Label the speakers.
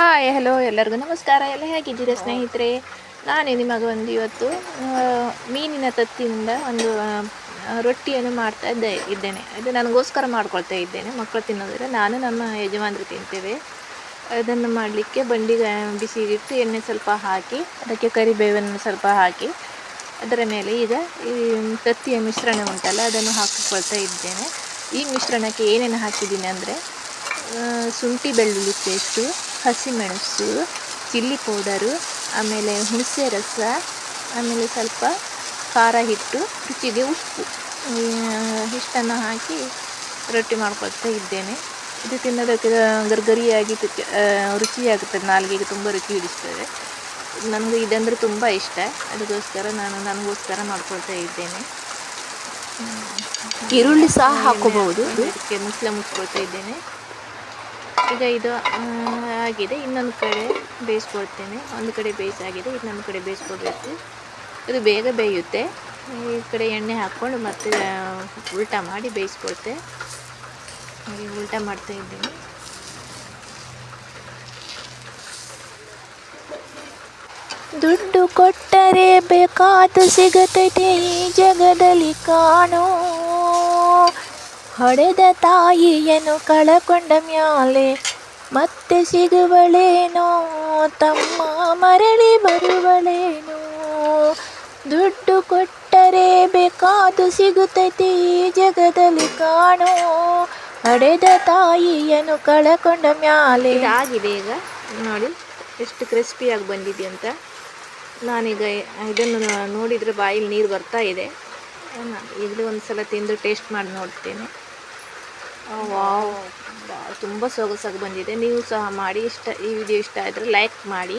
Speaker 1: Hi hello ಎಲ್ಲರಿಗೂ ನಮಸ್ಕಾರ. ಎಲ್ಲ ಹೇಗಿದ್ದೀರಾ ಸ್ನೇಹಿತರೆ? ನಾನು ನಿಮಗೆ ಒಂದು ಇವತ್ತು ಮೀನಿನ ತತ್ತಿಯಿಂದ ಒಂದು ರೊಟ್ಟಿಯನ್ನು ಮಾಡ್ತಾ ಇದ್ದೇನೆ. ಇದು ನನಗೋಸ್ಕರ ಮಾಡ್ಕೊಳ್ತಾ ಇದ್ದೇನೆ. ಮಕ್ಕಳು ತಿನ್ನೋದ್ರೆ ನಾನು ನಮ್ಮ ಯಜಮಾನರು ತಿಂತೇವೆ. ಅದನ್ನು ಮಾಡಲಿಕ್ಕೆ ಬಂಡಿಗೆ ಬಿಸಿಗಿಟ್ಟು ಎಣ್ಣೆ ಸ್ವಲ್ಪ ಹಾಕಿ ಅದಕ್ಕೆ ಕರಿಬೇವನ್ನು ಸ್ವಲ್ಪ ಹಾಕಿ ಅದರ ಮೇಲೆ ಈಗ ಈ ತತ್ತಿಯ ಮಿಶ್ರಣ ಉಂಟಲ್ಲ ಅದನ್ನು ಹಾಕಿಕೊಳ್ತಾ ಇದ್ದೇನೆ. ಈ ಮಿಶ್ರಣಕ್ಕೆ ಏನೇನು ಹಾಕಿದ್ದೀನಿ ಅಂದರೆ ಶುಂಠಿ ಬೆಳ್ಳುಳ್ಳಿ ಪೇಸ್ಟು, ಹಸಿಮೆಣಸು, ಚಿಲ್ಲಿ ಪೌಡರು, ಆಮೇಲೆ ಹುಣಸೆ ರಸ, ಆಮೇಲೆ ಸ್ವಲ್ಪ ಖಾರ ಹಿಟ್ಟು, ರುಚಿಗೆ ಉಪ್ಪು, ಇಷ್ಟನ್ನು ಹಾಕಿ ರೊಟ್ಟಿ ಮಾಡ್ಕೊಳ್ತಾ ಇದ್ದೇನೆ. ಇದು ತಿನ್ನೋದಕ್ಕೆ ಗರ್ಗರಿಯಾಗಿ ರುಚಿಯಾಗುತ್ತದೆ, ನಾಲಿಗೆಗೆ ತುಂಬ ರುಚಿ ಹಿಡಿಸ್ತದೆ. ನನಗೆ ಇದಂದರೆ ತುಂಬ ಇಷ್ಟ, ಅದಕ್ಕೋಸ್ಕರ ನನಗೋಸ್ಕರ ಮಾಡ್ಕೊಳ್ತಾ ಇದ್ದೇನೆ.
Speaker 2: ಈರುಳ್ಳಿ ಸಹ ಹಾಕೋಬಹುದು.
Speaker 1: ಇದಕ್ಕೆ ಮುಚ್ಕೊಳ್ತಾ ಇದ್ದೇನೆ. ಈಗ ಇದು ಆಗಿದೆ, ಇನ್ನೊಂದು ಕಡೆ ಬೇಯಿಸ್ಕೊಳ್ತೇನೆ. ಒಂದು ಕಡೆ ಬೇಯಿಸಾಗಿದೆ, ಇನ್ನೊಂದು ಕಡೆ ಬೇಯಿಸ್ಕೊಳ್ಬೇಕು. ಇದು ಬೇಗ ಬೇಯುತ್ತೆ. ಈ ಕಡೆ ಎಣ್ಣೆ ಹಾಕ್ಕೊಂಡು ಮತ್ತೆ ಉಲ್ಟಾ ಮಾಡಿ ಬೇಯಿಸ್ಕೊಳ್ತೆ. ಉಲ್ಟಾ ಮಾಡ್ತಾ ಇದ್ದೇನೆ.
Speaker 2: ದುಡ್ಡು ಕೊಟ್ಟರೆ ಬೇಕಾದ ಸಿಗತೈತೆ ಈ ಜಗದಲ್ಲಿ ಕಾಣೋ, ಹೊಡೆದ ತಾಯಿಯನ್ನು ಕಳಕೊಂಡ ಮ್ಯಾಲೆ ಮತ್ತೆ ಸಿಗುವಳೇನೋ, ತಮ್ಮ ಮರಳಿ ಬರುವಳೇನೋ. ದುಡ್ಡು ಕೊಟ್ಟರೆ ಬೇಕಾದು ಸಿಗುತ್ತೈತೆ ಈ ಜಗದಲ್ಲಿ ಕಾಣೋ, ಹೊಡೆದ ತಾಯಿಯನ್ನು ಕಳಕೊಂಡ ಮ್ಯಾಲೆ.
Speaker 1: ಇದಾಗಿದೆ. ಈಗ ನೋಡಿ ಎಷ್ಟು ಕ್ರಿಸ್ಪಿಯಾಗಿ ಬಂದಿದೆ ಅಂತ. ನಾನೀಗ ಇದನ್ನು ನೋಡಿದರೆ ಬಾಯಲ್ಲಿ ನೀರು ಬರ್ತಾ ಇದೆ. ಈಗಲೂ ಒಂದು ಸಲ ತಿಂದು ಟೇಸ್ಟ್ ಮಾಡಿ ನೋಡ್ತೇನೆ. ವಾವ್, ತುಂಬ ಸೊಗಸಾಗಿ ಬಂದಿದೆ. ನೀವು ಸಹ ಮಾಡಿ. ಈ ವಿಡಿಯೋ ಇಷ್ಟ ಆದರೆ ಲೈಕ್ ಮಾಡಿ.